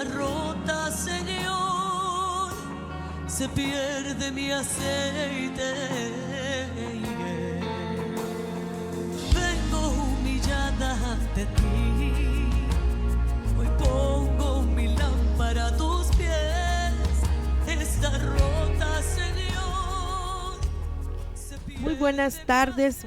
rota, Señor, se pierde mi aceite. Vengo humillada ante ti, hoy pongo mi lámpara a tus pies. Está rota, Señor, se pierde. Muy buenas tardes,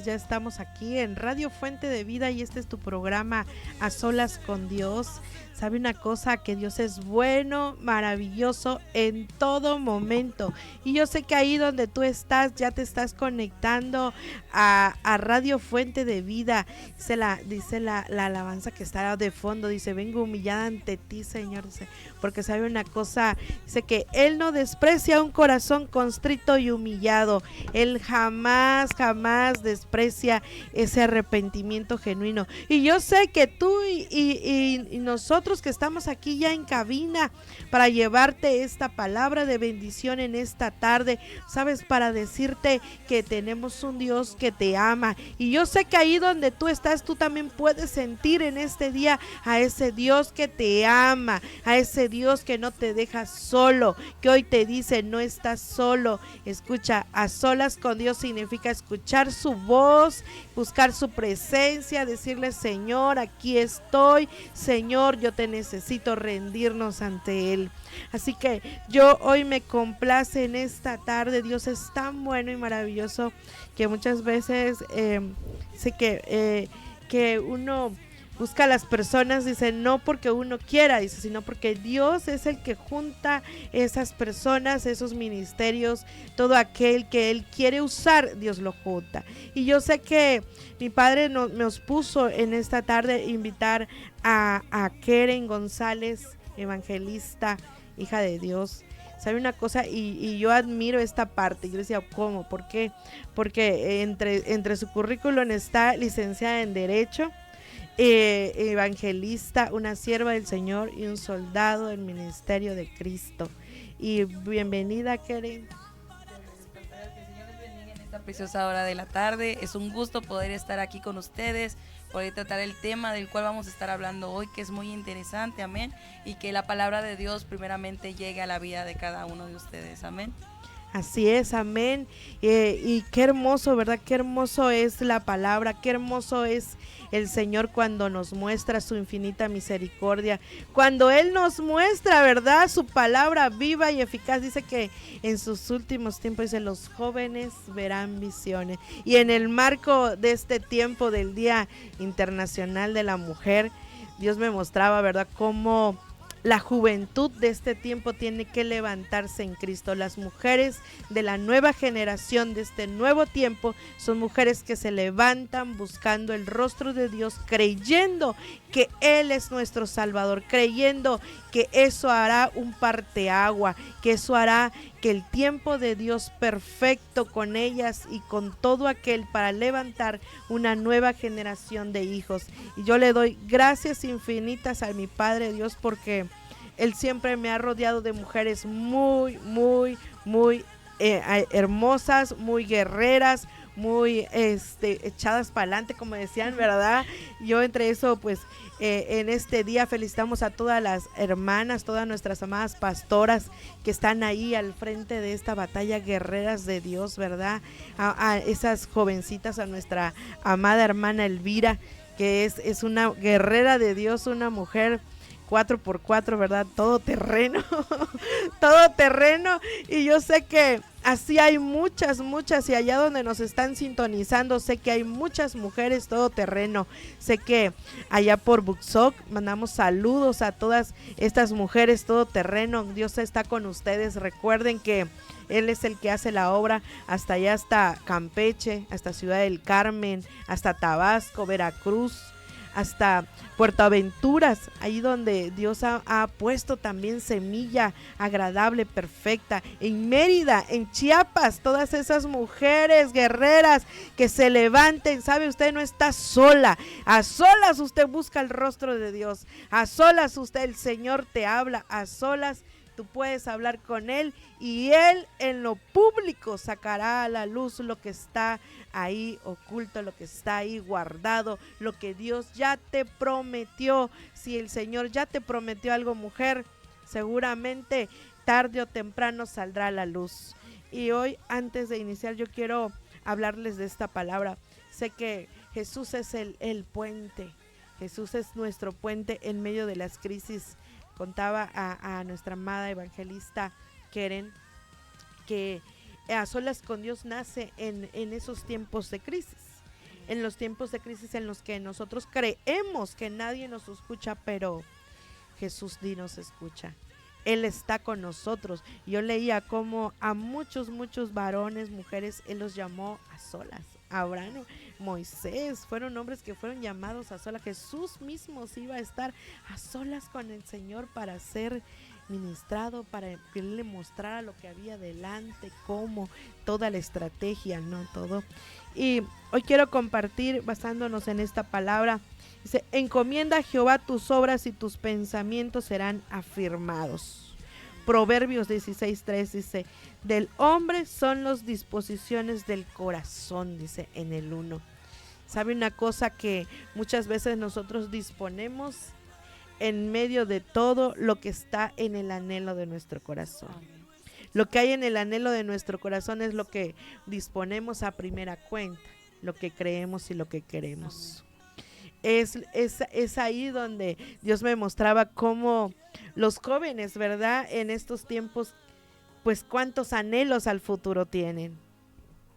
ya estamos aquí en Radio Fuente de Vida y este es tu programa A Solas con Dios. ¿Sabe una cosa? Que Dios es bueno, maravilloso en todo momento. Y yo sé que ahí donde tú estás, ya te estás conectando a Radio Fuente de Vida. Dice la alabanza que está de fondo, dice, vengo humillada ante ti, Señor. Dice, porque sabe una cosa, dice que Él no desprecia un corazón constrito y humillado. Él jamás desprecia ese arrepentimiento genuino. Y yo sé que tú y nosotros que estamos aquí ya en cabina para llevarte esta palabra de bendición en esta tarde, sabes, para decirte que tenemos un Dios que te ama. Y yo sé que ahí donde tú estás, tú también puedes sentir en este día a ese Dios que te ama, a ese Dios que no te deja solo, que hoy te dice, no estás solo. Escucha, a solas con Dios significa escuchar su voz, buscar su presencia, decirle, Señor, aquí estoy, Señor, yo te necesito, rendirnos ante Él. Así que yo hoy me complace en esta tarde. Dios es tan bueno y maravilloso que muchas veces sé que uno busca a las personas, dice, no porque uno quiera, dice, sino porque Dios es el que junta esas personas, esos ministerios, todo aquel que Él quiere usar, Dios lo junta. Y yo sé que mi padre nos puso en esta tarde invitar a Keren González, evangelista, hija de Dios. ¿Sabe una cosa? Y yo admiro esta parte. Yo decía, ¿cómo? ¿Por qué? Porque entre su currículum está licenciada en Derecho, evangelista, una sierva del Señor y un soldado del ministerio de Cristo. Y bienvenida, Keren. En esta preciosa hora de la tarde, es un gusto poder estar aquí con ustedes, poder tratar el tema del cual vamos a estar hablando hoy, que es muy interesante, amén, y que la palabra de Dios primeramente llegue a la vida de cada uno de ustedes, amén. Así es, amén. Y qué hermoso, ¿verdad? Qué hermoso es la palabra, qué hermoso es el Señor cuando nos muestra su infinita misericordia, cuando Él nos muestra, ¿verdad? Su palabra viva y eficaz. Dice que en sus últimos tiempos, dice, los jóvenes verán visiones. Y en el marco de este tiempo del Día Internacional de la Mujer, Dios me mostraba, ¿verdad?, cómo la juventud de este tiempo tiene que levantarse en Cristo. Las mujeres de la nueva generación, de este nuevo tiempo, son mujeres que se levantan buscando el rostro de Dios, creyendo que Él es nuestro Salvador, creyendo que eso hará un parteagua, que eso hará que el tiempo de Dios perfecto con ellas y con todo aquel para levantar una nueva generación de hijos. Y yo le doy gracias infinitas a mi Padre Dios, porque Él siempre me ha rodeado de mujeres muy hermosas, muy guerreras, muy echadas para adelante, como decían, ¿verdad? Yo entre eso, pues en este día felicitamos a todas las hermanas, todas nuestras amadas pastoras que están ahí al frente de esta batalla, guerreras de Dios, ¿verdad? A esas jovencitas, a nuestra amada hermana Elvira, que es una guerrera de Dios, una mujer 4x4, ¿verdad? Todo terreno, todo terreno. Y yo sé que así hay muchas, y allá donde nos están sintonizando, sé que hay muchas mujeres todo terreno. Sé que allá por Buxoc mandamos saludos a todas estas mujeres todo terreno. Dios está con ustedes. Recuerden que Él es el que hace la obra hasta allá, hasta Campeche, hasta Ciudad del Carmen, hasta Tabasco, Veracruz, hasta Puerto Aventuras, ahí donde Dios ha puesto también semilla agradable, perfecta. En Mérida, en Chiapas, todas esas mujeres guerreras que se levanten. Sabe, usted no está sola, a solas usted busca el rostro de Dios, a solas usted, el Señor te habla, a solas Tú puedes hablar con Él y Él en lo público sacará a la luz lo que está ahí oculto, lo que está ahí guardado, lo que Dios ya te prometió. Si el Señor ya te prometió algo, mujer, seguramente tarde o temprano saldrá a la luz. Y hoy, antes de iniciar, yo quiero hablarles de esta palabra. Sé que Jesús es el puente. Jesús es nuestro puente en medio de las crisis. Contaba a nuestra amada evangelista Keren que A Solas con Dios nace en esos tiempos de crisis. En los tiempos de crisis en los que nosotros creemos que nadie nos escucha, pero Jesús sí nos escucha. Él está con nosotros. Yo leía cómo a muchos varones, mujeres, Él los llamó a solas. Abraham, Moisés, fueron hombres que fueron llamados a solas. Jesús mismo se iba a estar a solas con el Señor para ser ministrado, para que Él le mostrara lo que había delante, cómo, toda la estrategia, ¿no? Todo. Y hoy quiero compartir, basándonos en esta palabra, dice: encomienda a Jehová tus obras y tus pensamientos serán afirmados. Proverbios 16:3 dice: del hombre son las disposiciones del corazón, dice en el 1. ¿Sabe una cosa? Que muchas veces nosotros disponemos en medio de todo lo que está en el anhelo de nuestro corazón. Lo que hay en el anhelo de nuestro corazón es lo que disponemos a primera cuenta, lo que creemos y lo que queremos. Es ahí donde Dios me mostraba cómo los jóvenes, ¿verdad? En estos tiempos, pues cuántos anhelos al futuro tienen.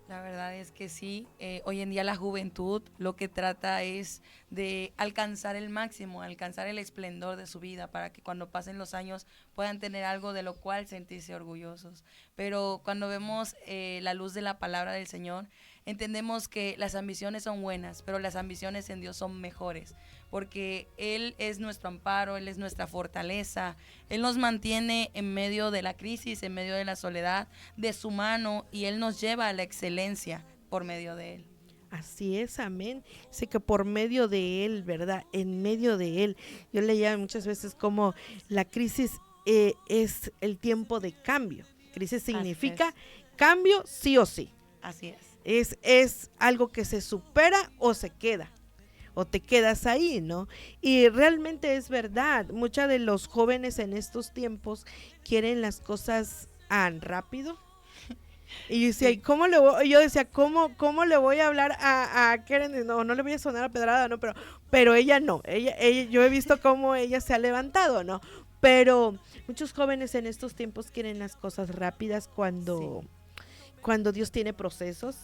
La verdad es que sí, hoy en día la juventud lo que trata es de alcanzar el máximo, alcanzar el esplendor de su vida para que cuando pasen los años puedan tener algo de lo cual sentirse orgullosos. Pero cuando vemos la luz de la palabra del Señor, entendemos que las ambiciones son buenas, pero las ambiciones en Dios son mejores, porque Él es nuestro amparo, Él es nuestra fortaleza, Él nos mantiene en medio de la crisis, en medio de la soledad, de su mano, y Él nos lleva a la excelencia por medio de Él. Así es, amén. Sé que por medio de Él, ¿verdad? En medio de Él. Yo leía muchas veces como la crisis es el tiempo de cambio. Crisis significa cambio sí o sí. Así es. Es algo que se supera o se queda, o te quedas ahí, ¿no? Y realmente es verdad, muchos de los jóvenes en estos tiempos quieren las cosas rápido. Y decía, sí. Yo decía, ¿cómo le voy a hablar a Keren? No le voy a sonar a pedrada, ¿no? Pero ella no, ella, yo he visto cómo ella se ha levantado, ¿no? Pero muchos jóvenes en estos tiempos quieren las cosas rápidas cuando Dios tiene procesos.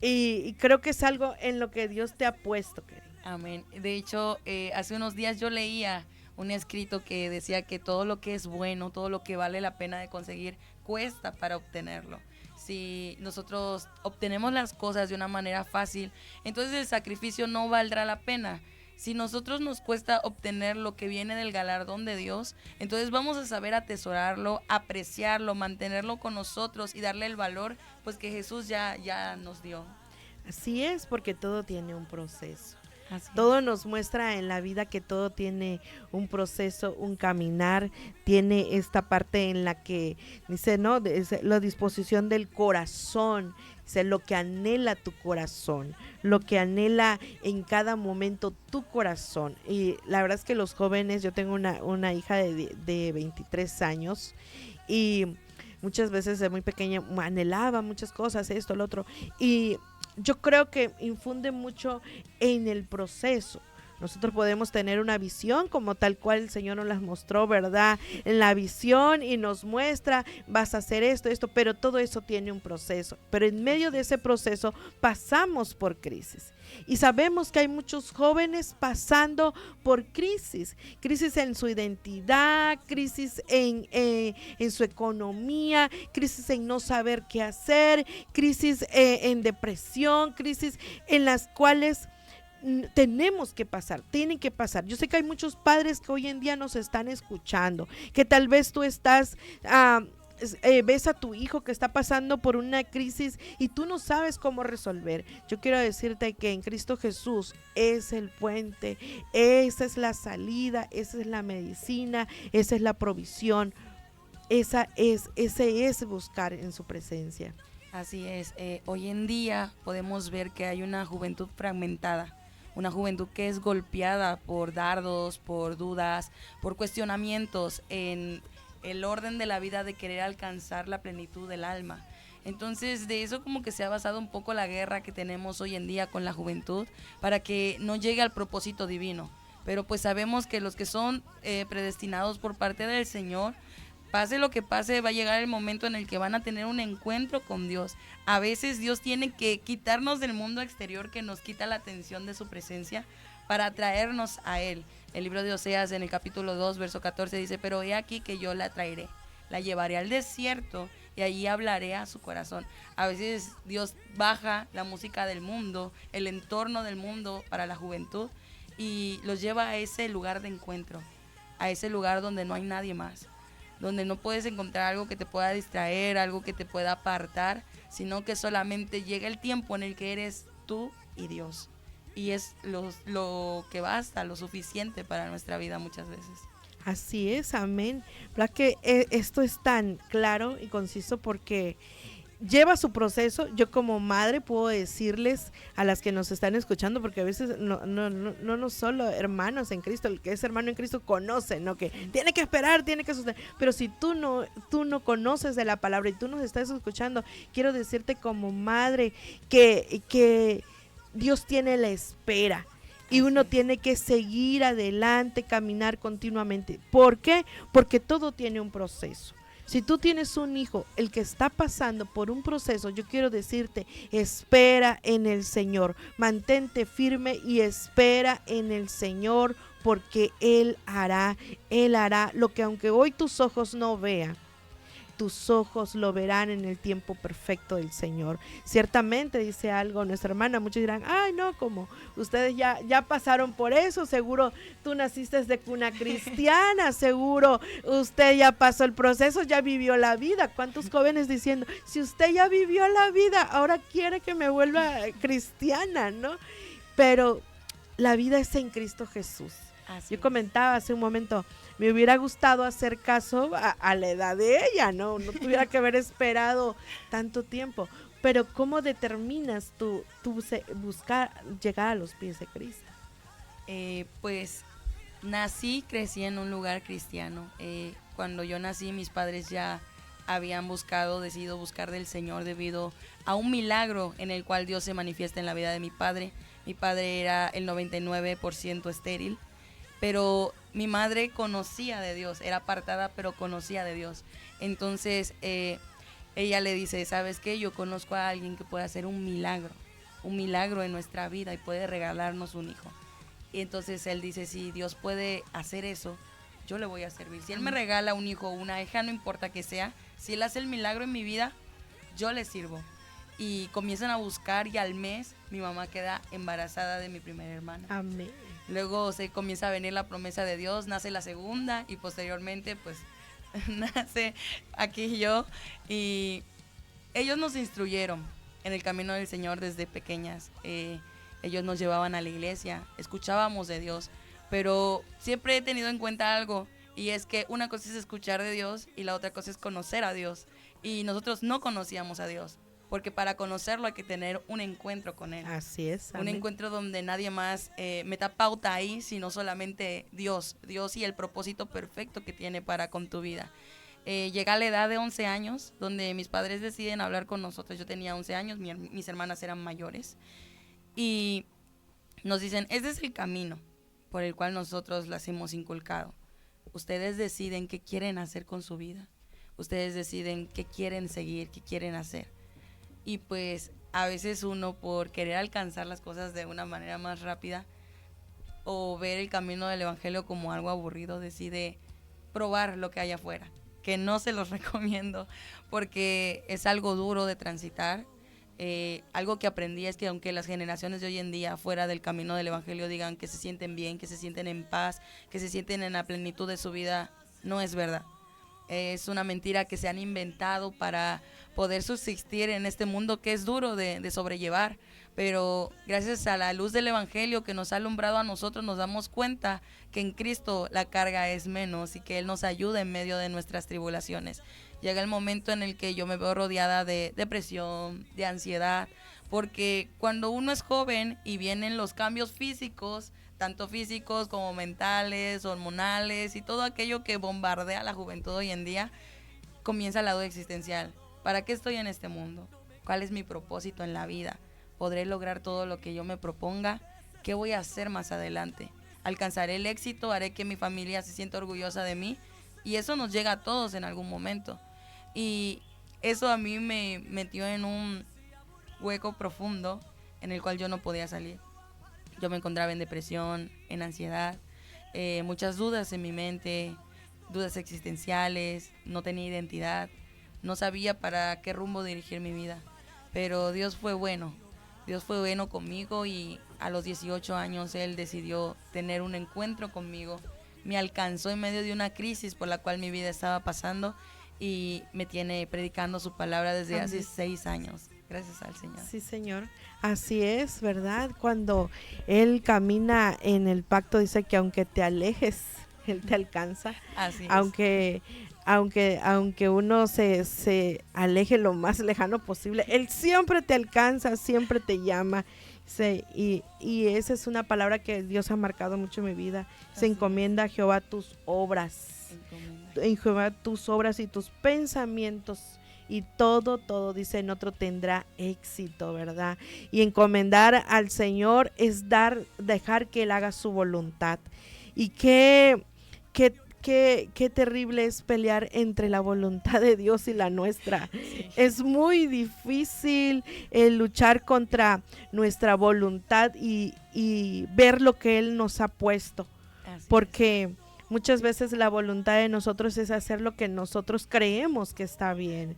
Y creo que es algo en lo que Dios te ha puesto, Keren. Amén. De hecho, hace unos días yo leía un escrito que decía que todo lo que es bueno, todo lo que vale la pena de conseguir, cuesta para obtenerlo. Si nosotros obtenemos las cosas de una manera fácil, entonces el sacrificio no valdrá la pena. Si nosotros nos cuesta obtener lo que viene del galardón de Dios, entonces vamos a saber atesorarlo, apreciarlo, mantenerlo con nosotros y darle el valor pues que Jesús ya nos dio. Así es, porque todo tiene un proceso. Así todo es. Nos muestra en la vida que todo tiene un proceso, un caminar, tiene esta parte en la que dice, ¿no? La disposición del corazón, dice, lo que anhela tu corazón, lo que anhela en cada momento tu corazón. Y la verdad es que los jóvenes, yo tengo una hija de 23 años y muchas veces de muy pequeña anhelaba muchas cosas, esto, lo otro, y yo creo que infunde mucho en el proceso. Nosotros podemos tener una visión como tal cual el Señor nos las mostró, ¿verdad? En la visión y nos muestra, vas a hacer esto, pero todo eso tiene un proceso. Pero en medio de ese proceso pasamos por crisis. Y sabemos que hay muchos jóvenes pasando por crisis en su identidad, crisis en su economía, crisis en no saber qué hacer, crisis en depresión, crisis en las cuales tenemos que pasar, tienen que pasar. Yo sé que hay muchos padres que hoy en día nos están escuchando, que tal vez tú estás ves a tu hijo que está pasando por una crisis y tú no sabes cómo resolver. Yo quiero decirte que en Cristo Jesús es el puente, esa es la salida, esa es la medicina, esa es la provisión ese es buscar en su presencia. Así es, hoy en día podemos ver que hay una juventud fragmentada, una juventud que es golpeada por dardos, por dudas, por cuestionamientos en el orden de la vida de querer alcanzar la plenitud del alma. Entonces de eso como que se ha basado un poco la guerra que tenemos hoy en día con la juventud para que no llegue al propósito divino. Pero pues sabemos que los que son predestinados por parte del Señor, pase lo que pase, va a llegar el momento en el que van a tener un encuentro con Dios. A veces Dios tiene que quitarnos del mundo exterior que nos quita la atención de su presencia para atraernos a Él. El libro de Oseas en el capítulo 2, verso 14 dice, pero he aquí que yo la traeré, la llevaré al desierto y allí hablaré a su corazón. A veces Dios baja la música del mundo, el entorno del mundo para la juventud y los lleva a ese lugar de encuentro, a ese lugar donde no hay nadie más, donde no puedes encontrar algo que te pueda distraer, algo que te pueda apartar, sino que solamente llega el tiempo en el que eres tú y Dios. Y es lo que basta, lo suficiente para nuestra vida muchas veces. Así es, amén. ¿Verdad que esto es tan claro y conciso porque lleva su proceso? Yo como madre puedo decirles a las que nos están escuchando, porque a veces no solo hermanos en Cristo, el que es hermano en Cristo conoce, ¿no? Que tiene que esperar, tiene que sostener, pero si tú no conoces de la palabra y tú nos estás escuchando, quiero decirte como madre que Dios tiene la espera. Y uno tiene que seguir adelante, caminar continuamente. ¿Por qué? Porque todo tiene un proceso. Si tú tienes un hijo, el que está pasando por un proceso, yo quiero decirte, espera en el Señor. Mantente firme y espera en el Señor, porque Él hará lo que aunque hoy tus ojos no vean, tus ojos lo verán en el tiempo perfecto del Señor. Ciertamente dice algo nuestra hermana, muchos dirán, ay no, como ustedes ya pasaron por eso, seguro tú naciste de cuna cristiana, seguro usted ya pasó el proceso, ya vivió la vida. ¿Cuántos jóvenes diciendo, si usted ya vivió la vida, ahora quiere que me vuelva cristiana, ¿no? Pero la vida es en Cristo Jesús. Yo comentaba hace un momento, me hubiera gustado hacer caso a la edad de ella, no tuviera que haber esperado tanto tiempo. Pero ¿cómo determinas tú buscar llegar a los pies de Cristo? Pues crecí en un lugar cristiano. Cuando yo nací, mis padres ya habían decidido buscar del Señor debido a un milagro en el cual Dios se manifiesta en la vida de mi padre. Mi padre era el 99% estéril. Pero mi madre conocía de Dios, era apartada, pero conocía de Dios. Entonces ella le dice, ¿sabes qué? Yo conozco a alguien que puede hacer un milagro en nuestra vida y puede regalarnos un hijo. Y entonces él dice, si Dios puede hacer eso, yo le voy a servir. Si Él me regala un hijo o una hija, no importa que sea, si Él hace el milagro en mi vida, yo le sirvo. Y comienzan a buscar y al mes mi mamá queda embarazada de mi primera hermana. Amén. Luego se comienza a venir la promesa de Dios, nace la segunda y posteriormente pues nace aquí yo. Y ellos nos instruyeron en el camino del Señor desde pequeñas. Ellos nos llevaban a la iglesia, escuchábamos de Dios, pero siempre he tenido en cuenta algo, y es que una cosa es escuchar de Dios y la otra cosa es conocer a Dios. Y nosotros no conocíamos a Dios, porque para conocerlo hay que tener un encuentro con Él. Así es. Un encuentro donde nadie más meta pauta ahí, sino solamente Dios y el propósito perfecto que tiene para con tu vida. Llega a la edad de 11 años, donde mis padres deciden hablar con nosotros. Yo tenía 11 años, mis hermanas eran mayores. Y nos dicen, este es el camino por el cual nosotros las hemos inculcado. Ustedes deciden qué quieren hacer con su vida. Ustedes deciden qué quieren seguir, qué quieren hacer. Y pues a veces uno, por querer alcanzar las cosas de una manera más rápida o ver el camino del evangelio como algo aburrido, decide probar lo que hay afuera, que no se los recomiendo porque es algo duro de transitar. Algo que aprendí es que aunque las generaciones de hoy en día fuera del camino del evangelio digan que se sienten bien, que se sienten en paz, que se sienten en la plenitud de su vida, no es verdad. Es una mentira que se han inventado para poder subsistir en este mundo que es duro de sobrellevar. Pero gracias a la luz del Evangelio que nos ha alumbrado a nosotros, nos damos cuenta que en Cristo la carga es menos y que Él nos ayuda en medio de nuestras tribulaciones. Llega el momento en el que yo me veo rodeada de depresión, de ansiedad, porque cuando uno es joven y vienen los cambios físicos, tanto físicos como mentales, hormonales y todo aquello que bombardea la juventud hoy en día, comienza la duda existencial. ¿Para qué estoy en este mundo? ¿Cuál es mi propósito en la vida? ¿Podré lograr todo lo que yo me proponga? ¿Qué voy a hacer más adelante? ¿Alcanzaré el éxito? ¿Haré que mi familia se sienta orgullosa de mí? Y eso nos llega a todos en algún momento. Y eso a mí me metió en un hueco profundo en el cual yo no podía salir. Yo me encontraba en depresión, en ansiedad, muchas dudas en mi mente, dudas existenciales, no tenía identidad, no sabía para qué rumbo dirigir mi vida. Pero Dios fue bueno conmigo y a los 18 años Él decidió tener un encuentro conmigo. Me alcanzó en medio de una crisis por la cual mi vida estaba pasando y me tiene predicando su palabra desde hace 6 años. Gracias al Señor. Sí, Señor. Así es, ¿verdad? Cuando Él camina en el pacto, dice que aunque te alejes, Él te alcanza. Así es. Aunque uno se aleje lo más lejano posible, Él siempre te alcanza, siempre te llama. Sí, y esa es una palabra que Dios ha marcado mucho en mi vida. Se encomienda a Jehová tus obras. En Jehová tus obras y tus pensamientos. Y todo, dice, en otro tendrá éxito, ¿verdad? Y encomendar al Señor es dejar que Él haga su voluntad. Y qué terrible es pelear entre la voluntad de Dios y la nuestra. Sí. Es muy difícil luchar contra nuestra voluntad y ver lo que Él nos ha puesto. Porque muchas veces la voluntad de nosotros es hacer lo que nosotros creemos que está bien.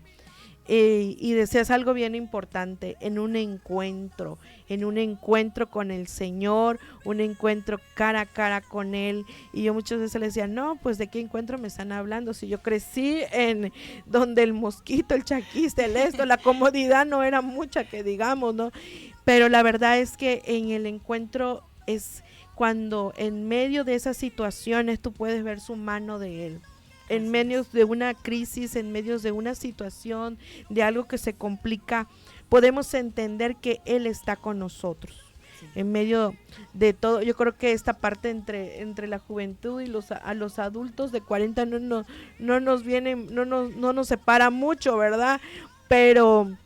Y decías algo bien importante, en un encuentro con el Señor, un encuentro cara a cara con Él. Y yo muchas veces le decía, no, pues ¿de qué encuentro me están hablando? Si yo crecí en donde el mosquito, el chaquiste, la comodidad no era mucha que digamos, ¿no? Pero la verdad es que en el encuentro es cuando en medio de esas situaciones tú puedes ver su mano de Él. En medio de una crisis, en medio de una situación, de algo que se complica, podemos entender que Él está con nosotros. Sí. En medio de todo, yo creo que esta parte entre la juventud y a los adultos de 40 no nos separa mucho, ¿verdad? Pero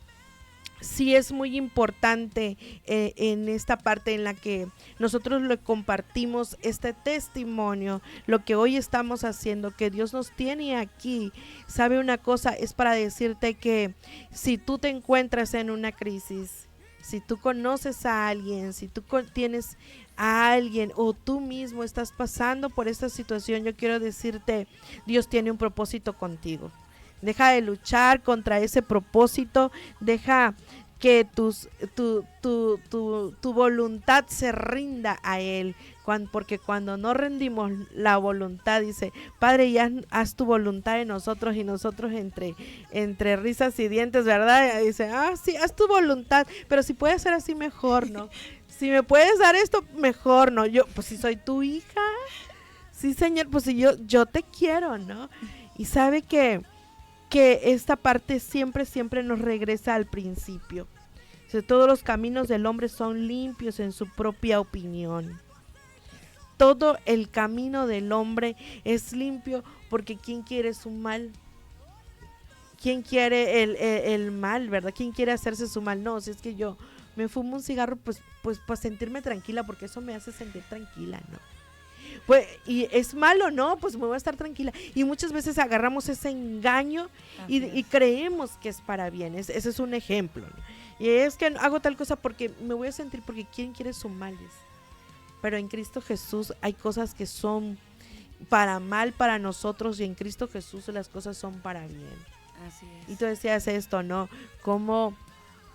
sí es muy importante en esta parte en la que nosotros le compartimos este testimonio, lo que hoy estamos haciendo, que Dios nos tiene aquí. ¿Sabe una cosa? Es para decirte que si tú te encuentras en una crisis, si tú conoces a alguien, si tú tienes a alguien o tú mismo estás pasando por esta situación, yo quiero decirte, Dios tiene un propósito contigo. Deja de luchar contra ese propósito, deja que tu voluntad se rinda a Él, porque cuando no rendimos la voluntad, dice, Padre, ya haz tu voluntad en nosotros, y nosotros entre risas y dientes, ¿verdad? Y dice, sí, haz tu voluntad, pero si puedes ser así, mejor, ¿no? Si me puedes dar esto, mejor, ¿no? Yo, pues si soy tu hija, sí, Señor, pues si yo te quiero, ¿no? Y sabe que esta parte siempre nos regresa al principio. O sea, todos los caminos del hombre son limpios en su propia opinión. Todo el camino del hombre es limpio, porque ¿quién quiere su mal? ¿Quién quiere el mal, verdad? ¿Quién quiere hacerse su mal? No, si es que yo me fumo un cigarro, pues para sentirme tranquila, porque eso me hace sentir tranquila, ¿no? Pues, y es malo, ¿no? Pues me voy a estar tranquila. Y muchas veces agarramos ese engaño y creemos que es para bien. Ese es un ejemplo, ¿no? Y es que hago tal cosa porque me voy a sentir, porque ¿quién quiere su mal? Pero en Cristo Jesús hay cosas que son para mal para nosotros, y en Cristo Jesús las cosas son para bien. Así es. Y tú decías esto, ¿no? Cómo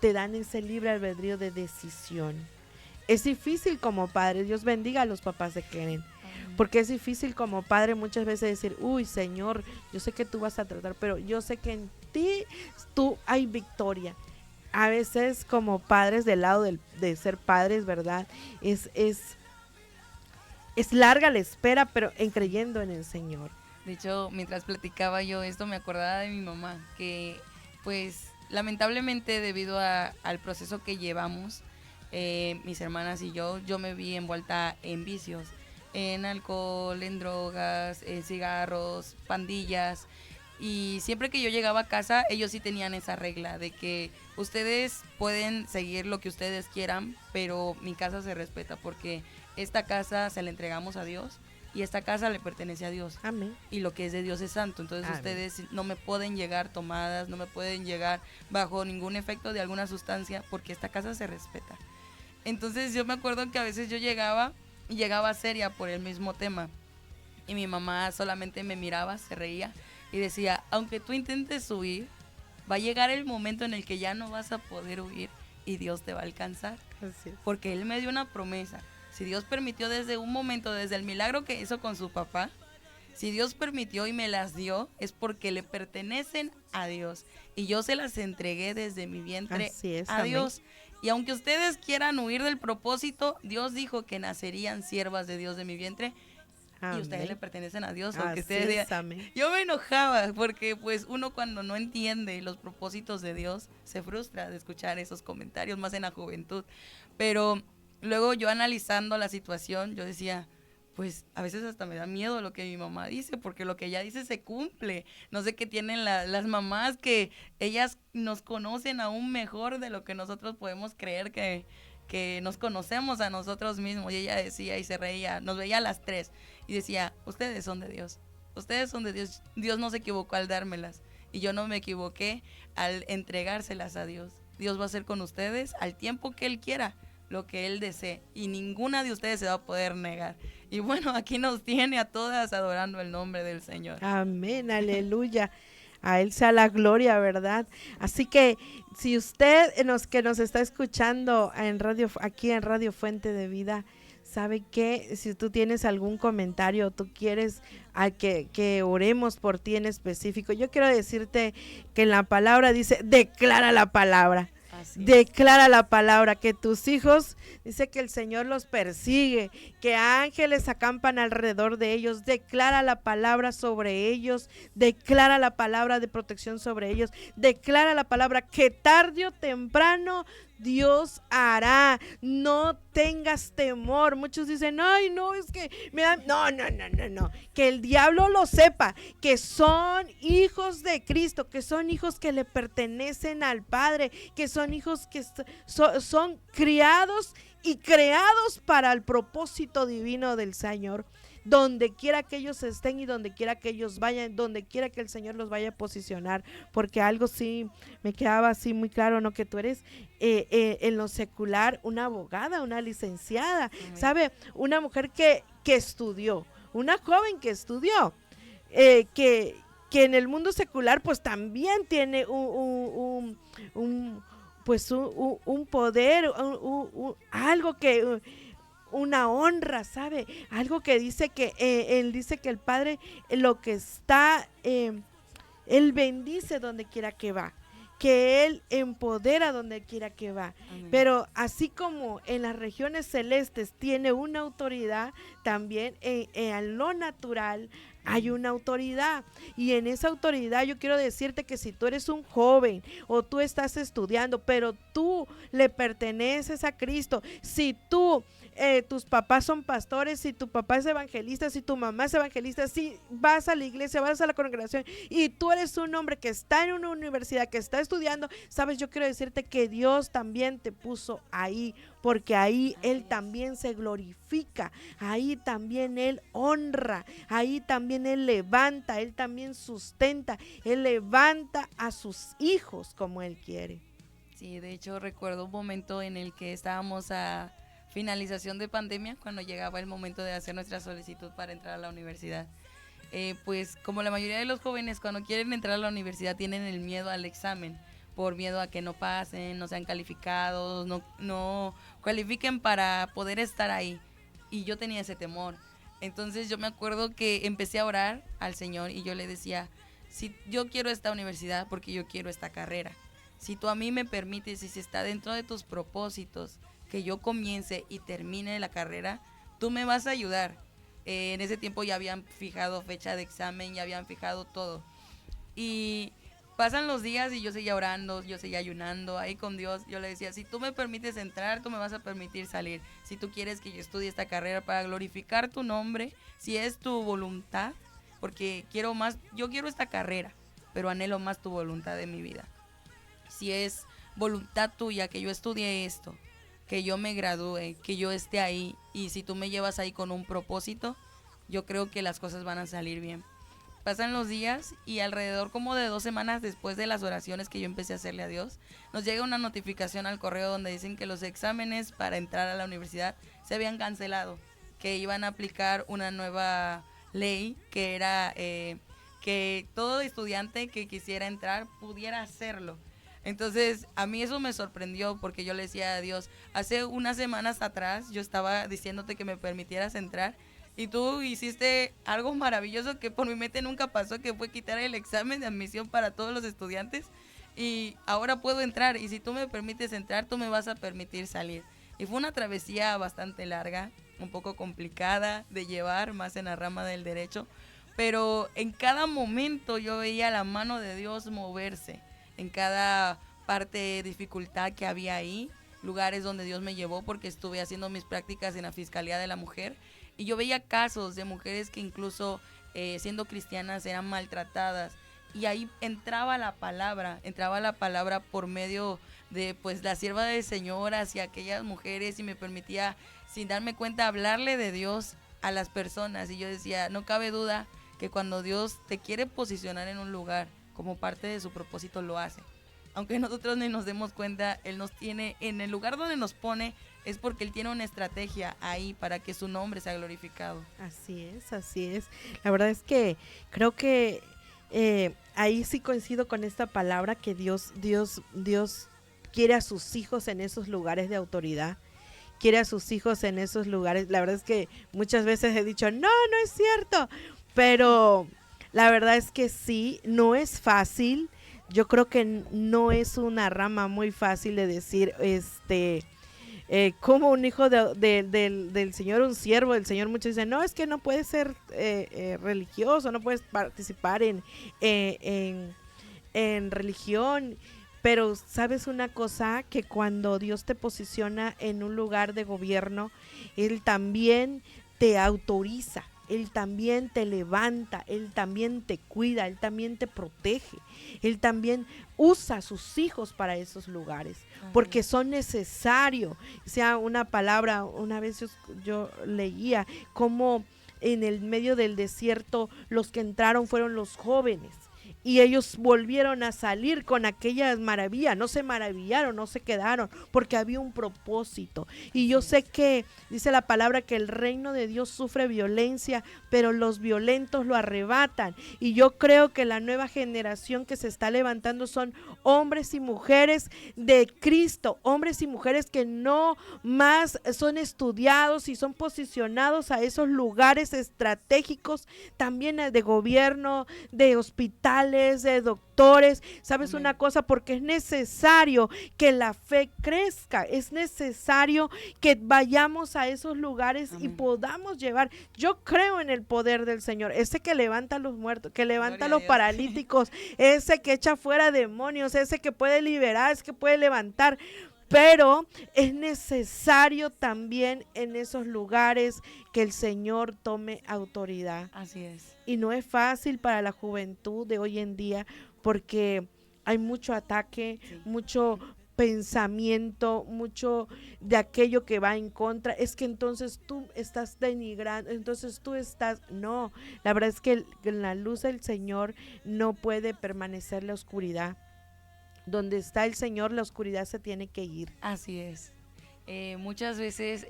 te dan ese libre albedrío de decisión. Es difícil como padre, Dios bendiga a los papás de Keren, porque es difícil como padre muchas veces decir, uy, Señor, yo sé que tú vas a tratar, pero yo sé que ti, tú hay victoria. A veces como padres, del lado de ser padres, ¿verdad? Es larga la espera, pero en creyendo en el Señor. De hecho, mientras platicaba yo esto, me acordaba de mi mamá, que pues lamentablemente debido al proceso que llevamos, mis hermanas y yo me vi envuelta en vicios, en alcohol, en drogas, en cigarros, pandillas. Y siempre que yo llegaba a casa, ellos sí tenían esa regla de que ustedes pueden seguir lo que ustedes quieran, pero mi casa se respeta porque esta casa se la entregamos a Dios y esta casa le pertenece a Dios. Amén. Y lo que es de Dios es santo. Entonces Amén. Ustedes no me pueden llegar tomadas, no me pueden llegar bajo ningún efecto de alguna sustancia porque esta casa se respeta. Entonces yo me acuerdo que a veces yo llegaba y llegaba seria por el mismo tema. Y mi mamá solamente me miraba, se reía y decía, aunque tú intentes huir, va a llegar el momento en el que ya no vas a poder huir y Dios te va a alcanzar. Así es. Porque Él me dio una promesa. Si Dios permitió desde un momento, desde el milagro que hizo con su papá, si Dios permitió y me las dio, es porque le pertenecen a Dios. Y yo se las entregué desde mi vientre Así es, a amén. Dios. Y aunque ustedes quieran huir del propósito, Dios dijo que nacerían siervas de Dios de mi vientre. Amén. Y ustedes le pertenecen a Dios. Aunque Así ustedes digan, es, amén. yo me enojaba porque pues uno cuando no entiende los propósitos de Dios se frustra de escuchar esos comentarios, más en la juventud. Pero luego yo analizando la situación, yo decía, pues a veces hasta me da miedo lo que mi mamá dice, porque lo que ella dice se cumple. No sé qué tienen las mamás, que ellas nos conocen aún mejor de lo que nosotros podemos creer que nos conocemos a nosotros mismos. Y ella decía y se reía, nos veía a las 3 y decía, ustedes son de Dios, ustedes son de Dios. Dios no se equivocó al dármelas y yo no me equivoqué al entregárselas a Dios. Dios va a hacer con ustedes al tiempo que Él quiera, lo que Él desee, y ninguna de ustedes se va a poder negar. Y bueno, aquí nos tiene a todas adorando el nombre del Señor. Amén, aleluya. A Él sea la gloria, ¿verdad? Así que si usted que nos está escuchando en radio, aquí en Radio Fuente de Vida, sabe que si tú tienes algún comentario, tú quieres que oremos por ti en específico, yo quiero decirte que en la palabra dice, declara la palabra. Declara la palabra, que tus hijos, dice que el Señor los persigue, que ángeles acampan alrededor de ellos. Declara la palabra sobre ellos, declara la palabra de protección sobre ellos, declara la palabra que tarde o temprano Dios hará. No tengas temor. Muchos dicen, ay, no, es que me da... No. Que el diablo lo sepa, que son hijos de Cristo, que son hijos que le pertenecen al Padre, que son hijos que son criados y creados para el propósito divino del Señor. Donde quiera que ellos estén y donde quiera que ellos vayan, donde quiera que el Señor los vaya a posicionar, porque algo sí me quedaba así muy claro, ¿no? Que tú eres en lo secular una abogada, una licenciada, ¿sabe? Una mujer que estudió, una joven que estudió, que en el mundo secular pues también tiene un poder, algo que... una honra, ¿sabe? Algo que dice que él dice que el Padre lo que está, Él bendice donde quiera que va, que Él empodera donde quiera que va. Amén. Pero así como en las regiones celestes tiene una autoridad, también en lo natural hay una autoridad, y en esa autoridad yo quiero decirte que si tú eres un joven o tú estás estudiando, pero tú le perteneces a Cristo, si tú tus papás son pastores, si tu papá es evangelista, si tu mamá es evangelista, si vas a la iglesia, vas a la congregación y tú eres un hombre que está en una universidad, que está estudiando, sabes, yo quiero decirte que Dios también te puso ahí, porque ahí Él también se glorifica, ahí también Él honra, ahí también Él levanta, Él también sustenta, Él levanta a sus hijos como Él quiere. Sí, de hecho recuerdo un momento en el que estábamos a finalización de pandemia, cuando llegaba el momento de hacer nuestra solicitud para entrar a la universidad. Pues como la mayoría de los jóvenes cuando quieren entrar a la universidad tienen el miedo al examen, por miedo a que no pasen, no sean calificados, no califiquen para poder estar ahí. Y yo tenía ese temor. Entonces yo me acuerdo que empecé a orar al Señor y yo le decía, si yo quiero esta universidad porque yo quiero esta carrera. Si tú a mí me permites y si está dentro de tus propósitos que yo comience y termine la carrera, tú me vas a ayudar. En ese tiempo ya habían fijado fecha de examen, ya habían fijado todo. Y pasan los días y yo seguía orando, yo seguía ayunando ahí con Dios. Yo le decía, si tú me permites entrar, tú me vas a permitir salir. Si tú quieres que yo estudie esta carrera para glorificar tu nombre, si es tu voluntad, porque quiero más, yo quiero esta carrera, pero anhelo más tu voluntad de mi vida. Si es voluntad tuya que yo estudie esto, que yo me gradúe, que yo esté ahí, y si tú me llevas ahí con un propósito, yo creo que las cosas van a salir bien. Pasan los días y alrededor como de 2 semanas después de las oraciones que yo empecé a hacerle a Dios, nos llega una notificación al correo donde dicen que los exámenes para entrar a la universidad se habían cancelado, que iban a aplicar una nueva ley que era que todo estudiante que quisiera entrar pudiera hacerlo. Entonces a mí eso me sorprendió porque yo le decía a Dios, hace unas semanas atrás yo estaba diciéndote que me permitieras entrar y tú hiciste algo maravilloso que por mi mente nunca pasó, que fue quitar el examen de admisión para todos los estudiantes, y ahora puedo entrar, y si tú me permites entrar, tú me vas a permitir salir. Y fue una travesía bastante larga, un poco complicada de llevar, más en la rama del derecho, pero en cada momento yo veía la mano de Dios moverse, en cada parte de dificultad que había ahí, lugares donde Dios me llevó, porque estuve haciendo mis prácticas en la Fiscalía de la Mujer, y yo veía casos de mujeres que incluso siendo cristianas eran maltratadas, y ahí entraba la palabra por medio de pues la sierva del Señor hacia aquellas mujeres, y me permitía sin darme cuenta hablarle de Dios a las personas. Y yo decía, no cabe duda que cuando Dios te quiere posicionar en un lugar como parte de su propósito, lo hace. Aunque nosotros ni nos demos cuenta, Él nos tiene en el lugar donde nos pone, es porque Él tiene una estrategia ahí para que su nombre sea glorificado. Así es, así es. La verdad es que creo que ahí sí coincido con esta palabra, que Dios quiere a sus hijos en esos lugares de autoridad, quiere a sus hijos en esos lugares. La verdad es que muchas veces he dicho, no es cierto, pero la verdad es que sí, no es fácil. Yo creo que no es una rama muy fácil de decir, como un hijo del Señor, un siervo del Señor. Muchos dicen, no, es que no puedes ser religioso, no puedes participar en religión. Pero sabes una cosa, que cuando Dios te posiciona en un lugar de gobierno, Él también te autoriza, Él también te levanta, Él también te cuida, Él también te protege, Él también usa a sus hijos para esos lugares, porque son necesarios. O sea, una palabra, una vez yo leía cómo en el medio del desierto los que entraron fueron los jóvenes, y ellos volvieron a salir con aquellas maravillas, no se maravillaron, no se quedaron, porque había un propósito. Y yo sé que dice la palabra que el reino de Dios sufre violencia, pero los violentos lo arrebatan. Y yo creo que la nueva generación que se está levantando son hombres y mujeres de Cristo, hombres y mujeres que no más son estudiados y son posicionados a esos lugares estratégicos, también de gobierno, de hospitales, de doctores. ¿Sabes? Amén. Una cosa, porque es necesario que la fe crezca, es necesario que vayamos a esos lugares. Amén. Y podamos llevar. Yo creo en el poder del Señor, ese que levanta a los muertos, que levanta a los paralíticos, ese que echa fuera demonios, ese que puede liberar, ese que puede levantar. Pero es necesario también en esos lugares que el Señor tome autoridad. Así es. Y no es fácil para la juventud de hoy en día, porque hay mucho ataque, sí, mucho pensamiento, mucho de aquello que va en contra. Es que entonces tú estás denigrando, entonces tú estás... No, la verdad es que en la luz del Señor no puede permanecer la oscuridad. Donde está el Señor, la oscuridad se tiene que ir. Así es. Muchas veces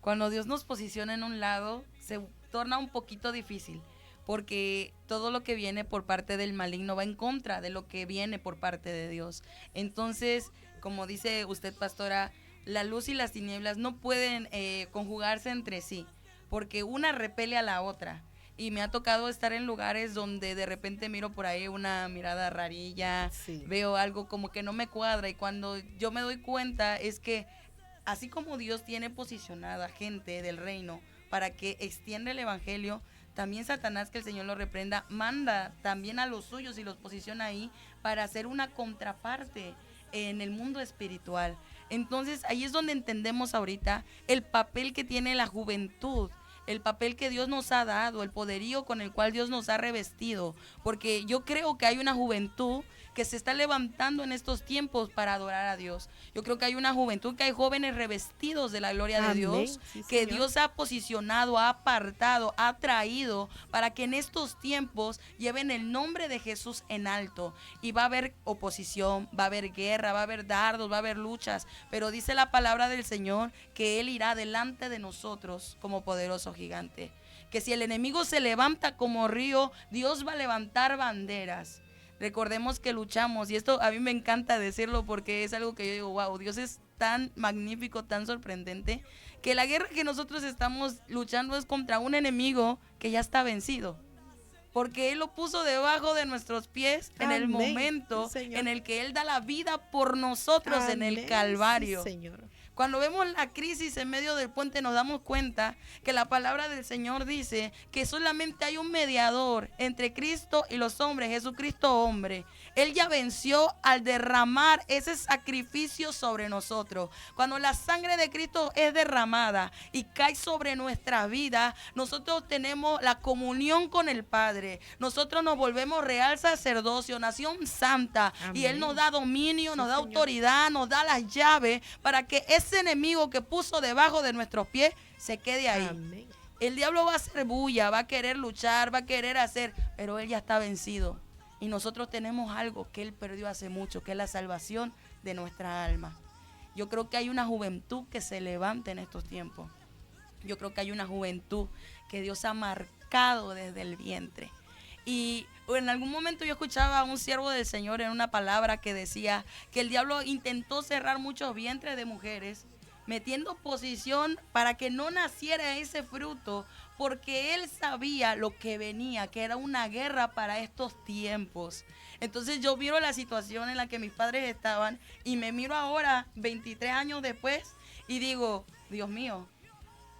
cuando Dios nos posiciona en un lado, se torna un poquito difícil, porque todo lo que viene por parte del maligno va en contra de lo que viene por parte de Dios. Entonces, como dice usted, pastora, la luz y las tinieblas no pueden conjugarse entre sí, porque una repele a la otra. y me ha tocado estar en lugares donde de repente miro por ahí una mirada rarilla, Sí. veo algo como que no me cuadra, y cuando yo me doy cuenta es que así como Dios tiene posicionada gente del reino para que extienda el evangelio, también Satanás, que el Señor lo reprenda, manda también a los suyos y los posiciona ahí para hacer una contraparte en el mundo espiritual. Entonces ahí es donde entendemos ahorita el papel que tiene la juventud, el papel que Dios nos ha dado, el poderío con el cual Dios nos ha revestido, porque yo creo que hay una juventud que se está levantando en estos tiempos para adorar a Dios. Yo creo que hay una juventud, que hay jóvenes revestidos de la gloria de Amén. Dios, Sí, que Señor. Dios ha posicionado, ha apartado, ha traído para que en estos tiempos lleven el nombre de Jesús en alto. Y va a haber oposición, va a haber guerra, va a haber dardos, va a haber luchas, pero dice la palabra del Señor que Él irá delante de nosotros como poderoso gigante. Que si el enemigo se levanta como río, Dios va a levantar banderas. Recordemos que luchamos, y esto a mí me encanta decirlo porque es algo que yo digo, wow, Dios es tan magnífico, tan sorprendente, que la guerra que nosotros estamos luchando es contra un enemigo que ya está vencido. Porque Él lo puso debajo de nuestros pies en el Amén. momento Sí, Señor. en el que Él da la vida por nosotros en el Amén. Calvario. Sí, Señor. Cuando vemos la crisis en medio del puente, nos damos cuenta que la palabra del Señor dice que solamente hay un mediador entre Cristo y los hombres, Jesucristo hombre. Él ya venció al derramar ese sacrificio sobre nosotros. Cuando la sangre de Cristo es derramada y cae sobre nuestra vida, nosotros tenemos la comunión con el Padre. Nosotros nos volvemos real sacerdocio, nación santa. Amén. Y Él nos da dominio, Sí, nos da Señor. autoridad, nos da las llaves para que ese enemigo que puso debajo de nuestros pies se quede ahí. Amén. El diablo va a hacer bulla, va a querer luchar, va a querer hacer, pero él ya está vencido. Y nosotros tenemos algo que él perdió hace mucho, que es la salvación de nuestra alma. Yo creo que hay una juventud que se levanta en estos tiempos. Yo creo que hay una juventud que Dios ha marcado desde el vientre. Y en algún momento yo escuchaba a un siervo del Señor en una palabra que decía que el diablo intentó cerrar muchos vientres de mujeres, metiendo posición para que no naciera ese fruto, porque él sabía lo que venía, que era una guerra para estos tiempos. Entonces yo miro la situación en la que mis padres estaban y me miro ahora, 23 años después, y digo, Dios mío,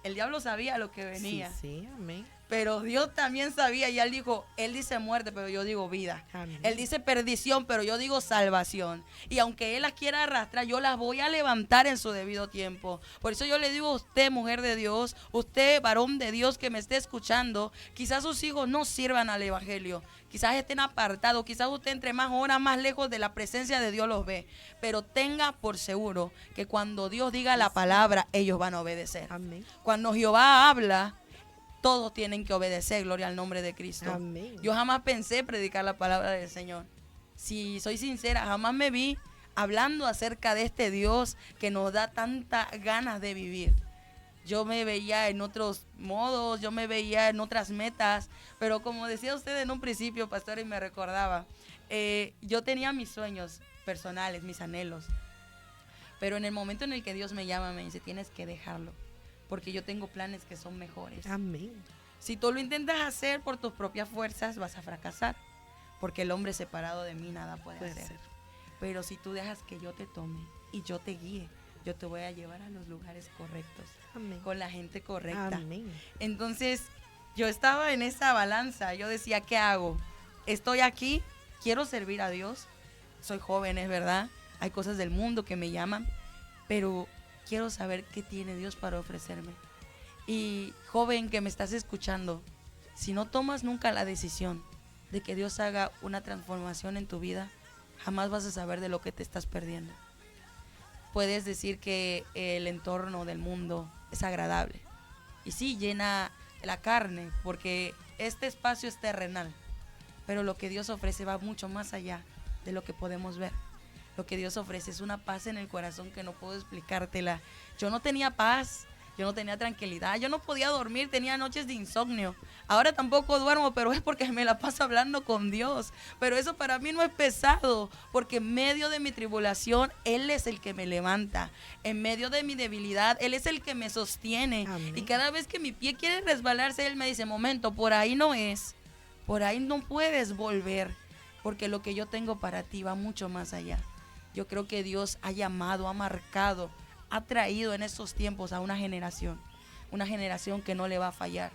el diablo sabía lo que venía. Sí, sí, amén. Pero Dios también sabía, y Él dijo, Él dice muerte, pero yo digo vida. Amén. Él dice perdición, pero yo digo salvación. Y aunque Él las quiera arrastrar, yo las voy a levantar en su debido tiempo. Por eso yo le digo a usted, mujer de Dios, usted, varón de Dios que me esté escuchando, quizás sus hijos no sirvan al evangelio. Quizás estén apartados, quizás usted entre más horas, más lejos de la presencia de Dios los ve. Pero tenga por seguro que cuando Dios diga la palabra, ellos van a obedecer. Amén. Cuando Jehová habla, todos tienen que obedecer, gloria al nombre de Cristo. Amén. Yo jamás pensé predicar la palabra del Señor. Si soy sincera, jamás me vi hablando acerca de este Dios que nos da tantas ganas de vivir. Yo me veía en otros modos, yo me veía en otras metas, pero como decía usted en un principio, pastor, y me recordaba, yo tenía mis sueños personales, mis anhelos, pero en el momento en el que Dios me llama, me dice, tienes que dejarlo, porque yo tengo planes que son mejores. Amén. Si tú lo intentas hacer por tus propias fuerzas, vas a fracasar, porque el hombre separado de mí nada puede Puede hacer. ser. Pero si tú dejas que yo te tome y yo te guíe, yo te voy a llevar a los lugares correctos, Amén. con la gente correcta. Amén. Entonces, yo estaba en esa balanza. Yo decía, ¿qué hago? Estoy aquí, quiero servir a Dios. Soy joven, es verdad. Hay cosas del mundo que me llaman, pero quiero saber qué tiene Dios para ofrecerme. Y joven que me estás escuchando, si no tomas nunca la decisión de que Dios haga una transformación en tu vida, jamás vas a saber de lo que te estás perdiendo. Puedes decir que el entorno del mundo es agradable. Y sí, llena la carne, porque este espacio es terrenal. Pero lo que Dios ofrece va mucho más allá de lo que podemos ver. Lo que Dios ofrece es una paz en el corazón que no puedo explicártela. Yo no tenía paz yo no tenía tranquilidad, yo no podía dormir, tenía noches de insomnio. Ahora tampoco duermo, pero es porque me la paso hablando con Dios. Pero eso para mí no es pesado, porque en medio de mi tribulación, Él es el que me levanta. En medio de mi debilidad, Él es el que me sostiene. Amén. Y cada vez que mi pie quiere resbalarse, Él me dice, momento, por ahí no es, por ahí no puedes volver, porque lo que yo tengo para ti va mucho más allá. Yo creo que Dios ha llamado, ha marcado, ha traído en estos tiempos a una generación que no le va a fallar,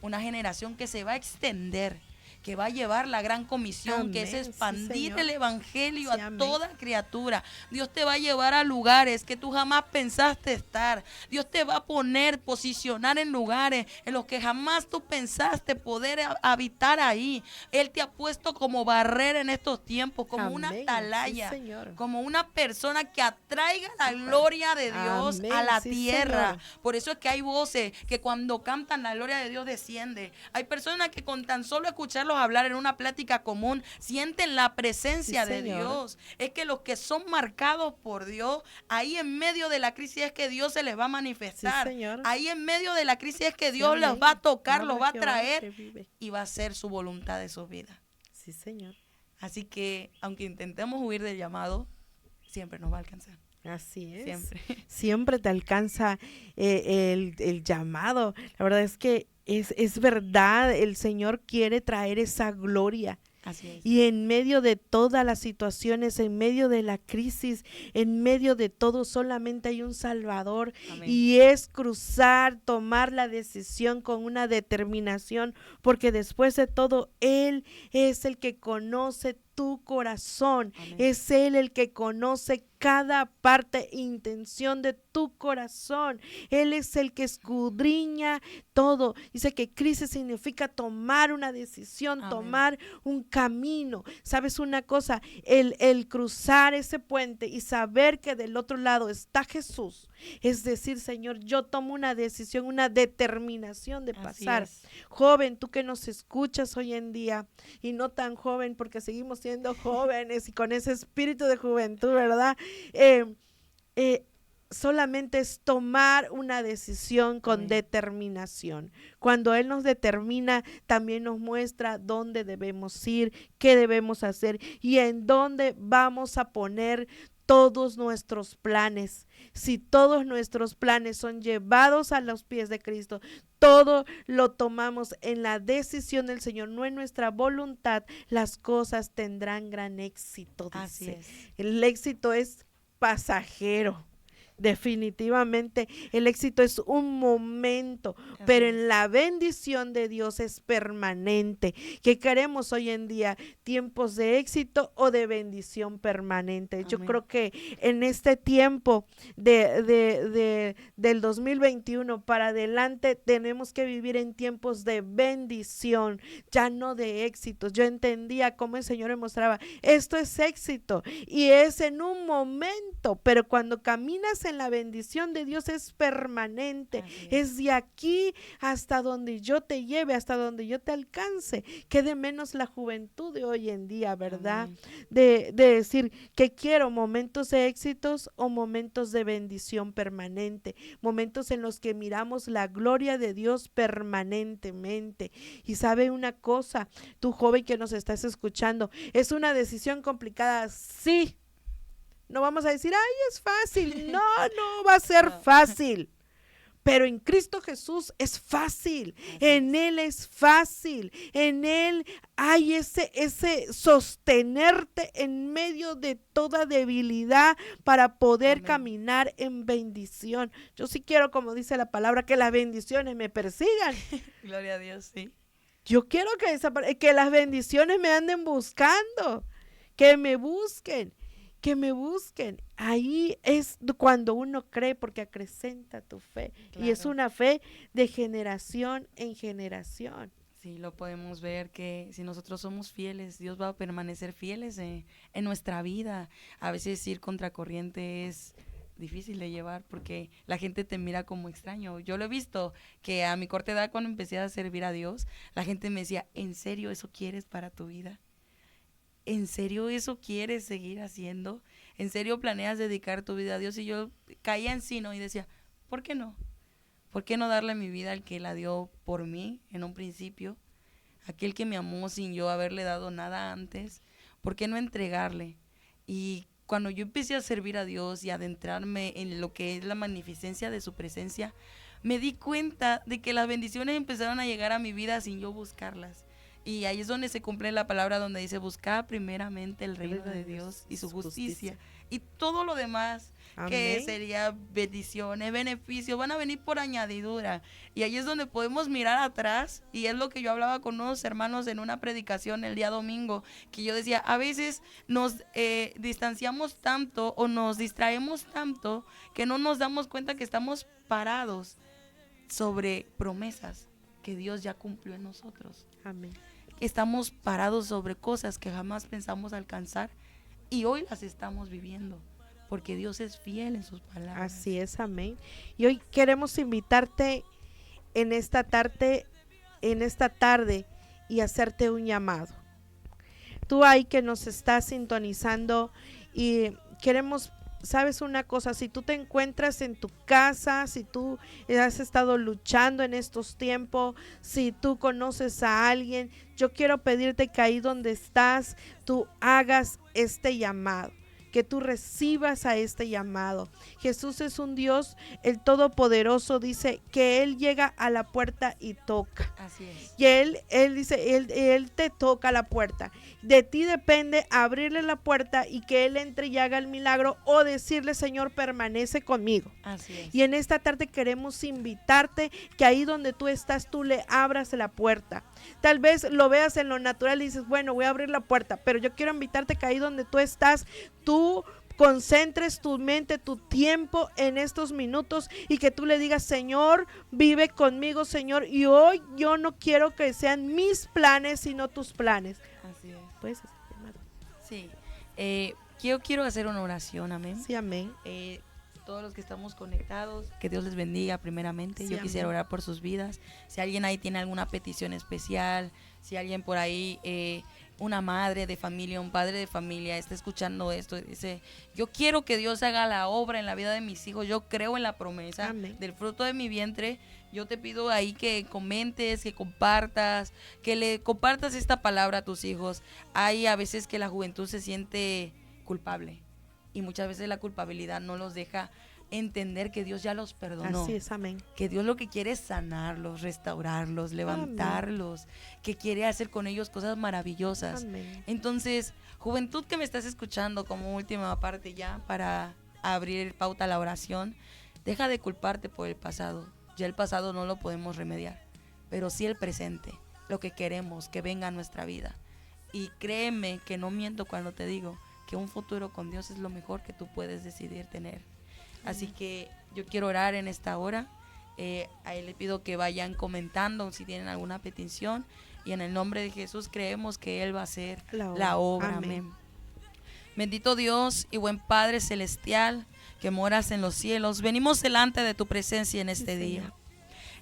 una generación que se va a extender, que va a llevar la gran comisión, Amén. que es expandir Sí, el evangelio sí, a amén. toda criatura. Dios te va a llevar a lugares que tú jamás pensaste estar. Dios te va a poner, posicionar en lugares en los que jamás tú pensaste poder habitar ahí. Él te ha puesto como barrera en estos tiempos, como una Amén. atalaya, Sí, Señor. como una persona que atraiga la gloria de Dios Amén. a la Sí, tierra. Señor. Por eso es que hay voces que cuando cantan la gloria de Dios desciende. Hay personas que con tan solo escucharlos hablar en una plática común sienten la presencia Sí, de Señor. Dios. Es que los que son marcados por Dios, ahí en medio de la crisis es que Dios se les va a manifestar. Sí, Señor. Ahí en medio de la crisis es que Sí, Dios los amén. va a tocar, Habla los va a Jehová que traer vive. y va a hacer su voluntad de sus vidas. Sí, Señor. Así que aunque intentemos huir del llamado, siempre nos va a alcanzar. Así es. Siempre. Siempre te alcanza el llamado. La verdad es que es verdad, el Señor quiere traer esa gloria. Así es. Y en medio de todas las situaciones, en medio de la crisis, en medio de todo, solamente hay un Salvador. Amén. Y es cruzar, tomar la decisión con una determinación, porque después de todo, Él es el que conoce tu corazón. Amén. Es Él el que conoce cada parte e intención de tu corazón. Él es el que escudriña todo. Dice que crisis significa tomar una decisión, Amén. tomar un camino. ¿Sabes una cosa? El cruzar ese puente y saber que del otro lado está Jesús, es decir, Señor, yo tomo una decisión, una determinación de Así pasar. es. Joven, tú que nos escuchas hoy en día, y no tan joven porque seguimos siendo jóvenes y con ese espíritu de juventud, ¿verdad? Solamente es tomar una decisión con Amén. determinación. Cuando Él nos determina, también nos muestra dónde debemos ir, qué debemos hacer y en dónde vamos a poner todos nuestros planes. Si todos nuestros planes son llevados a los pies de Cristo, todo lo tomamos en la decisión del Señor, no en nuestra voluntad, las cosas tendrán gran éxito, Así dice. es. El éxito es pasajero. Definitivamente el éxito es un momento, pero es. en la bendición de Dios es permanente. ¿Qué queremos hoy en día? ¿Tiempos de éxito o de bendición permanente? Yo Amén. creo que en este tiempo del 2021 para adelante tenemos que vivir en tiempos de bendición, ya no de éxitos. Yo entendía cómo el Señor me mostraba, esto es éxito y es en un momento, pero cuando caminas en la bendición de Dios es permanente, Así es de aquí hasta donde yo te lleve, hasta donde yo te alcance. Que de menos la juventud de hoy en día, ¿verdad? Amén. De decir que quiero momentos de éxitos o momentos de bendición permanente, momentos en los que miramos la gloria de Dios permanentemente. Y sabe una cosa, tú joven que nos estás escuchando, es una decisión complicada, sí. No vamos a decir, ay, es fácil. No, no va a ser No. fácil. Pero en Cristo Jesús es fácil. Así En es. Él es fácil. En Él hay ese sostenerte en medio de toda debilidad para poder Amén. caminar en bendición. Yo sí quiero, como dice la palabra, que las bendiciones me persigan. Gloria a Dios, sí. Yo quiero que las bendiciones me anden buscando, que me busquen. Que me busquen. Ahí es cuando uno cree, porque acrecenta tu fe. Y es Claro. una fe de generación en generación. Sí, lo podemos ver que si nosotros somos fieles, Dios va a permanecer fieles en nuestra vida. A veces ir contracorriente es difícil de llevar porque la gente te mira como extraño. Yo lo he visto que a mi corta edad, cuando empecé a servir a Dios, la gente me decía, ¿en serio eso quieres para tu vida? ¿En serio eso quieres seguir haciendo? ¿En serio planeas dedicar tu vida a Dios? Y yo caía en sí, ¿no? Y decía, ¿por qué no? ¿Por qué no darle mi vida al que la dio por mí en un principio? Aquel que me amó sin yo haberle dado nada antes. ¿Por qué no entregarle? Y cuando yo empecé a servir a Dios y adentrarme en lo que es la magnificencia de su presencia, me di cuenta de que las bendiciones empezaron a llegar a mi vida sin yo buscarlas. Y ahí es donde se cumple la palabra donde dice: buscar primeramente el reino de Dios y su justicia. Y todo lo demás, Amén. que sería bendiciones, beneficios, van a venir por añadidura. Y ahí es donde podemos mirar atrás, y es lo que yo hablaba con unos hermanos en una predicación el día domingo, que yo decía, a veces nos distanciamos tanto o nos distraemos tanto que no nos damos cuenta que estamos parados sobre promesas que Dios ya cumplió en nosotros. Amén. Estamos parados sobre cosas que jamás pensamos alcanzar y hoy las estamos viviendo porque Dios es fiel en sus palabras. Así es, amén. Y hoy queremos invitarte en esta tarde y hacerte un llamado. Tú ahí que nos estás sintonizando y queremos, sabes una cosa, si tú te encuentras en tu casa, si tú has estado luchando en estos tiempos, si tú conoces a alguien, yo quiero pedirte que ahí donde estás, tú hagas este llamado, que tú recibas a este llamado. Jesús es un Dios, el Todopoderoso, dice que Él llega a la puerta y toca. Así es. Y Él dice, Él te toca la puerta. De ti depende abrirle la puerta y que Él entre y haga el milagro, o decirle, Señor, permanece conmigo. Así es. Y en esta tarde queremos invitarte que ahí donde tú estás, tú le abras la puerta. Tal vez lo veas en lo natural y dices, bueno, voy a abrir la puerta, pero yo quiero invitarte que ahí donde tú estás, tú concentres tu mente, tu tiempo en estos minutos y que tú le digas, Señor, vive conmigo, Señor, y hoy yo no quiero que sean mis planes, sino tus planes. Así es. ¿Puedes hacer llamado? Sí. Yo quiero hacer una oración, amén. Sí, amén. Todos los que estamos conectados, que Dios les bendiga primeramente. Sí, Yo quisiera amén. orar por sus vidas. Si alguien ahí tiene alguna petición especial, si alguien por ahí, una madre de familia, un padre de familia está escuchando esto y dice, yo quiero que Dios haga la obra en la vida de mis hijos, yo creo en la promesa Amén. del fruto de mi vientre. Yo te pido ahí que comentes, que compartas, que le compartas esta palabra a tus hijos. Hay a veces que la juventud se siente culpable y muchas veces la culpabilidad no los deja entender que Dios ya los perdonó. Así es, amén. Que Dios lo que quiere es sanarlos, restaurarlos, levantarlos, que quiere hacer con ellos cosas maravillosas. Amén. Entonces, juventud que me estás escuchando, como última parte ya para abrir pauta a la oración, deja de culparte por el pasado. Ya el pasado no lo podemos remediar, pero sí el presente, lo que queremos que venga a nuestra vida. Y créeme que no miento cuando te digo que un futuro con Dios es lo mejor que tú puedes decidir tener. Así que yo quiero orar en esta hora. A él le pido que vayan comentando si tienen alguna petición. Y en el nombre de Jesús creemos que Él va a hacer la obra. Amén. Bendito Dios y buen Padre celestial que moras en los cielos. Venimos delante de tu presencia en este día. Señor.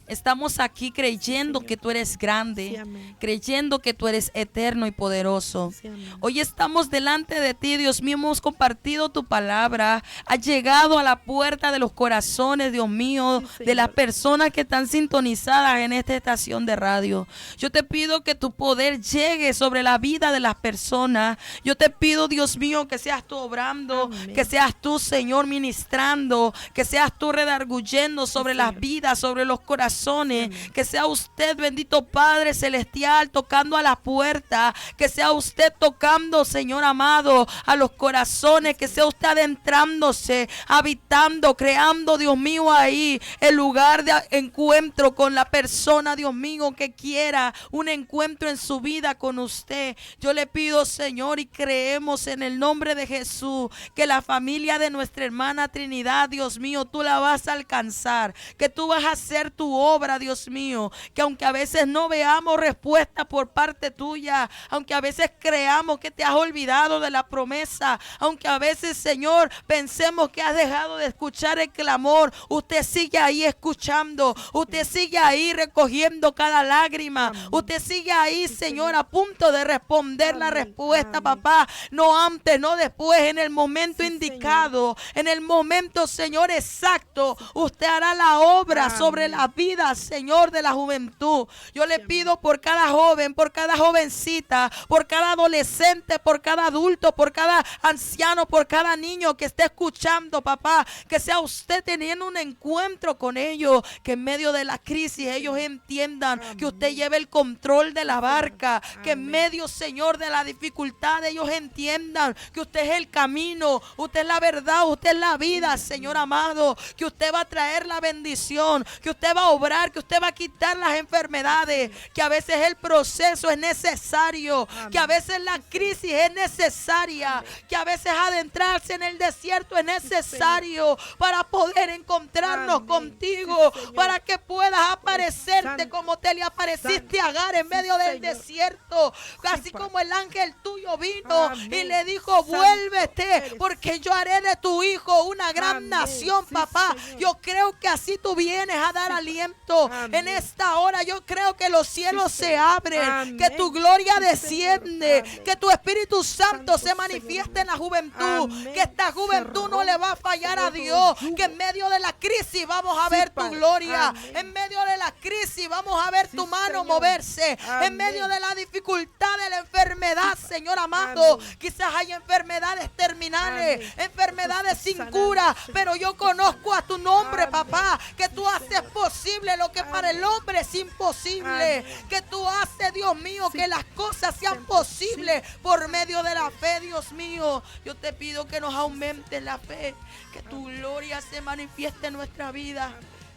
Estamos aquí creyendo que tú eres grande, Sí, amén. creyendo que tú eres eterno y poderoso. Sí, amén. Hoy estamos delante de ti, Dios mío, hemos compartido tu palabra, ha llegado a la puerta de los corazones, Dios mío, Sí, de las Señor. personas que están sintonizadas en esta estación de radio. Yo te pido que tu poder llegue sobre la vida de las personas. Yo te pido, Dios mío, que seas tú obrando, Amén. que seas tú, Señor, ministrando, que seas tú redarguyendo sobre Sí, las Señor. vidas, sobre los corazones, Amén. que sea usted, bendito Padre celestial, tocando a la puerta, que sea usted tocando, Señor amado, a los corazones, que sea usted adentrándose, habitando, creando, Dios mío, ahí el lugar de encuentro con la persona, Dios mío, que quiera un encuentro en su vida con usted. Yo le pido, Señor, y creemos en el nombre de Jesús, que la familia de nuestra hermana Trinidad, Dios mío, tú la vas a alcanzar, que tú vas a hacer tu obra, Dios mío, que aunque a veces no veamos respuesta por parte tuya, aunque a veces creamos que te has olvidado de la promesa, aunque a veces, Señor, pensemos que has dejado de escuchar el clamor, usted sigue ahí escuchando, usted sigue ahí recogiendo cada lágrima, usted sigue ahí, Señor, a punto de responder la respuesta, papá, no antes, no después, en el momento indicado, en el momento, Señor, exacto, usted hará la obra sobre la vida, Señor, de la juventud. Yo le pido por cada joven, por cada jovencita, por cada adolescente, por cada adulto, por cada anciano, por cada niño que esté escuchando, papá, que sea usted teniendo un encuentro con ellos, que en medio de la crisis ellos entiendan que usted lleve el control de la barca, que en medio, Señor, de la dificultad ellos entiendan que usted es el camino, usted es la verdad, usted es la vida, Señor amado, que usted va a traer la bendición, que usted va a obrar, que usted va a quitar las enfermedades, que a veces el proceso es necesario, que a veces la crisis es necesaria, que a veces adentrarse en el desierto es necesario para poder encontrarnos contigo, para que puedas aparecerte como te le apareciste a Agar en medio del desierto, así como el ángel tuyo vino y le dijo, vuélvete porque yo haré de tu hijo una gran nación, papá. Yo creo que así tú vienes a dar aliento en esta hora. Yo creo que los cielos se abren, que tu gloria desciende, que tu Espíritu Santo se manifieste en la juventud, que esta juventud no le va a fallar a Dios, que en medio de la crisis vamos a ver tu gloria, en medio de la crisis vamos a ver tu mano moverse, en medio de la dificultad de la enfermedad, Señor amado. Quizás hay enfermedades terminales, enfermedades sin cura, pero yo conozco a tu nombre, papá, que tú haces posible lo que para el hombre es imposible, que tú haces, Dios mío, que las cosas sean posibles por medio de la fe, Dios mío. Yo te pido que nos aumentes la fe, que tu gloria se manifieste en nuestra vida,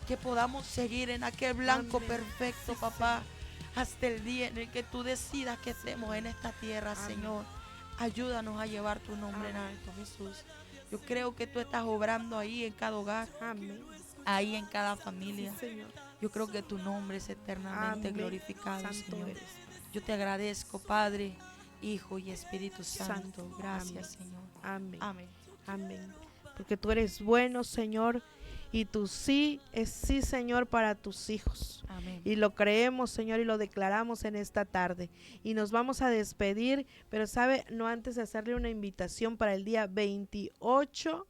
que podamos seguir en aquel blanco perfecto, papá, hasta el día en el que tú decidas que estemos en esta tierra, Señor. Ayúdanos a llevar tu nombre en alto, Jesús. Yo creo que tú estás obrando ahí en cada hogar, ahí en cada familia. Yo creo que tu nombre es eternamente glorificado, Señor. Yo te agradezco, Padre, Hijo y Espíritu Santo. Gracias, Señor. Amén. Amén. Amén. Porque tú eres bueno, Señor, y tu sí es sí, Señor, para tus hijos. Amén. Y lo creemos, Señor, y lo declaramos en esta tarde. Y nos vamos a despedir, pero sabe, no antes de hacerle una invitación para el día 28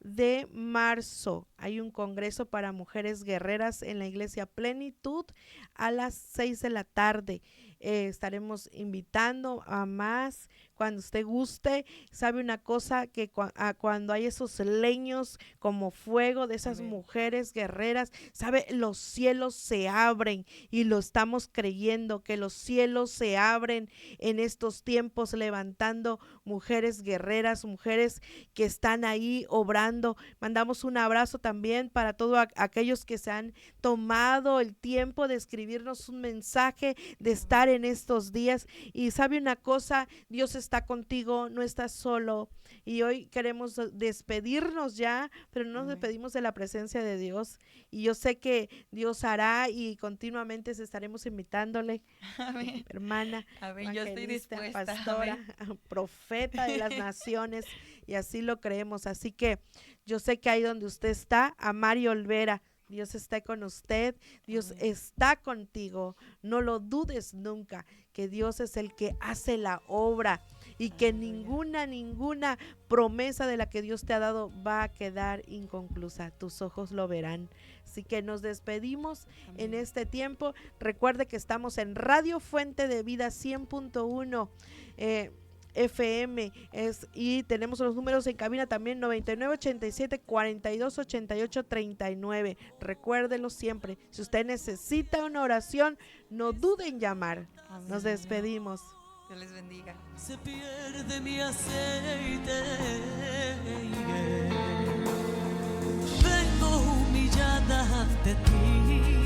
de marzo. Hay un congreso para mujeres guerreras en la iglesia Plenitud a las 6 de la tarde. Estaremos invitando a más. Cuando usted guste, sabe una cosa, que cuando hay esos leños como fuego de esas mujeres guerreras, sabe, los cielos se abren, y lo estamos creyendo, que los cielos se abren en estos tiempos, levantando mujeres guerreras, mujeres que están ahí obrando. Mandamos un abrazo también para todos aquellos que se han tomado el tiempo de escribirnos un mensaje, de estar en estos días. Y sabe una cosa, Dios está contigo, no estás solo. Y hoy queremos despedirnos ya, pero no nos despedimos de la presencia de Dios. Y yo sé que Dios hará, y continuamente estaremos invitándole. Amén. Hermana, Amén. Yo estoy dispuesta. pastora, profeta de las naciones, y así lo creemos. Así que yo sé que ahí donde usted está, a Mari Olvera, Dios está con usted, Dios está contigo. No lo dudes nunca, que Dios es el que hace la obra, y que ninguna promesa de la que Dios te ha dado va a quedar inconclusa. Tus ojos lo verán. Así que nos despedimos en este tiempo. Recuerde que estamos en Radio Fuente de Vida 100.1 FM y tenemos los números en cabina también: 9987-4288-39. Recuérdelo siempre. Si usted necesita una oración, no dude en llamar. Amén. Nos despedimos. Dios les bendiga. Se pierde mi aceite. Vengo humillada ante ti.